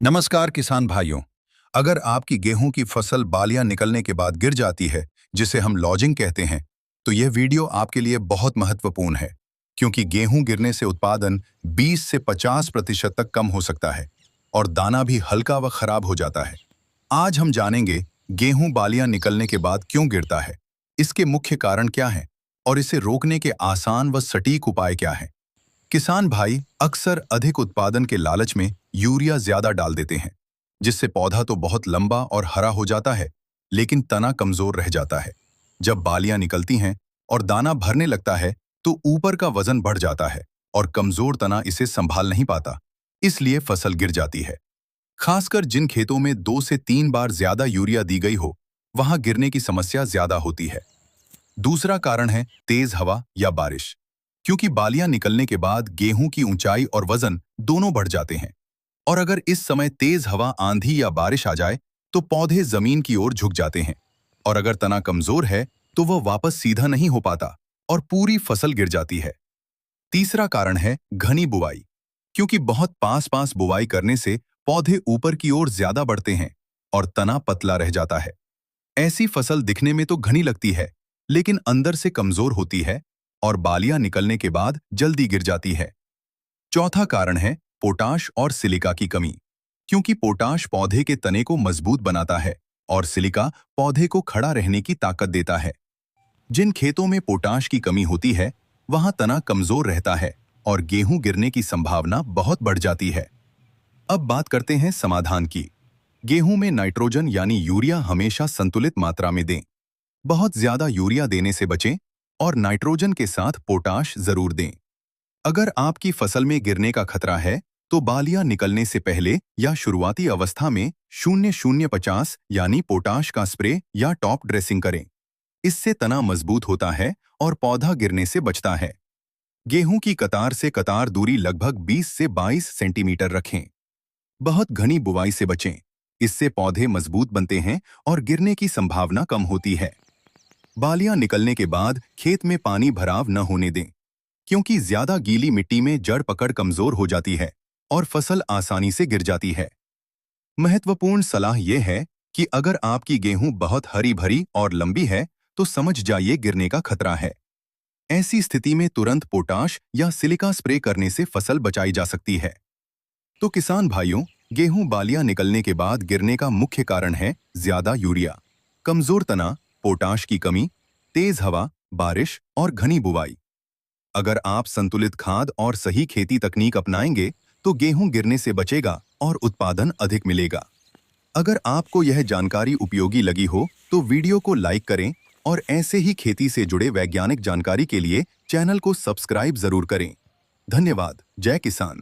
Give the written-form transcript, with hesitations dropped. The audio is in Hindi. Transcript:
नमस्कार किसान भाइयों। अगर आपकी गेहूं की फसल बालियां निकलने के बाद गिर जाती है, जिसे हम लॉजिंग कहते हैं, तो यह वीडियो आपके लिए बहुत महत्वपूर्ण है, क्योंकि गेहूं गिरने से उत्पादन 20 से 50% तक कम हो सकता है और दाना भी हल्का व खराब हो जाता है। आज हम जानेंगे गेहूं बालियां निकलने के बाद क्यों गिरता है, इसके मुख्य कारण क्या हैं और इसे रोकने के आसान व सटीक उपाय क्या हैं। किसान भाई अक्सर अधिक उत्पादन के लालच में यूरिया ज्यादा डाल देते हैं, जिससे पौधा तो बहुत लंबा और हरा हो जाता है, लेकिन तना कमजोर रह जाता है। जब बालियां निकलती हैं और दाना भरने लगता है, तो ऊपर का वजन बढ़ जाता है और कमजोर तना इसे संभाल नहीं पाता, इसलिए फसल गिर जाती है। खासकर जिन खेतों में 2 से 3 बार ज्यादा यूरिया दी गई हो, वहां गिरने की समस्या ज्यादा होती है। दूसरा कारण है तेज हवा या बारिश, क्योंकि बालियां निकलने के बाद गेहूं की ऊंचाई और वजन दोनों बढ़ जाते हैं, और अगर इस समय तेज हवा, आंधी या बारिश आ जाए तो पौधे जमीन की ओर झुक जाते हैं, और अगर तना कमजोर है तो वह वापस सीधा नहीं हो पाता और पूरी फसल गिर जाती है। तीसरा कारण है घनी बुवाई, क्योंकि बहुत पास पास बुवाई करने से पौधे ऊपर की ओर ज्यादा बढ़ते हैं और तना पतला रह जाता है। ऐसी फसल दिखने में तो घनी लगती है, लेकिन अंदर से कमजोर होती है और बालियां निकलने के बाद जल्दी गिर जाती है। चौथा कारण है पोटाश और सिलिका की कमी, क्योंकि पोटाश पौधे के तने को मजबूत बनाता है और सिलिका पौधे को खड़ा रहने की ताकत देता है। जिन खेतों में पोटाश की कमी होती है, वहां तना कमजोर रहता है और गेहूं गिरने की संभावना बहुत बढ़ जाती है। अब बात करते हैं समाधान की। गेहूं में नाइट्रोजन यानी यूरिया हमेशा संतुलित मात्रा में दें। बहुत ज्यादा यूरिया देने से बचें और नाइट्रोजन के साथ पोटाश जरूर दें। अगर आपकी फसल में गिरने का खतरा है, तो बालियां निकलने से पहले या शुरुआती अवस्था में 0-0-50 यानी पोटाश का स्प्रे या टॉप ड्रेसिंग करें। इससे तना मजबूत होता है और पौधा गिरने से बचता है। गेहूं की कतार से कतार दूरी लगभग 20 से 22 सेंटीमीटर रखें। बहुत घनी बुवाई से बचें, इससे पौधे मजबूत बनते हैं और गिरने की संभावना कम होती है। बालियां निकलने के बाद खेत में पानी भराव न होने दें, क्योंकि ज्यादा गीली मिट्टी में जड़ पकड़ कमजोर हो जाती है और फसल आसानी से गिर जाती है। महत्वपूर्ण सलाह यह है कि अगर आपकी गेहूं बहुत हरी भरी और लंबी है, तो समझ जाइए गिरने का खतरा है। ऐसी स्थिति में तुरंत पोटाश या सिलिका स्प्रे करने से फसल बचाई जा सकती है। तो किसान भाइयों, गेहूं बालियां निकलने के बाद गिरने का मुख्य कारण है ज्यादा यूरिया, कमजोर तना, पोटाश की कमी, तेज हवा, बारिश और घनी बुवाई। अगर आप संतुलित खाद और सही खेती तकनीक अपनाएंगे, तो गेहूं गिरने से बचेगा और उत्पादन अधिक मिलेगा। अगर आपको यह जानकारी उपयोगी लगी हो, तो वीडियो को लाइक करें और ऐसे ही खेती से जुड़े वैज्ञानिक जानकारी के लिए चैनल को सब्सक्राइब जरूर करें। धन्यवाद। जय किसान।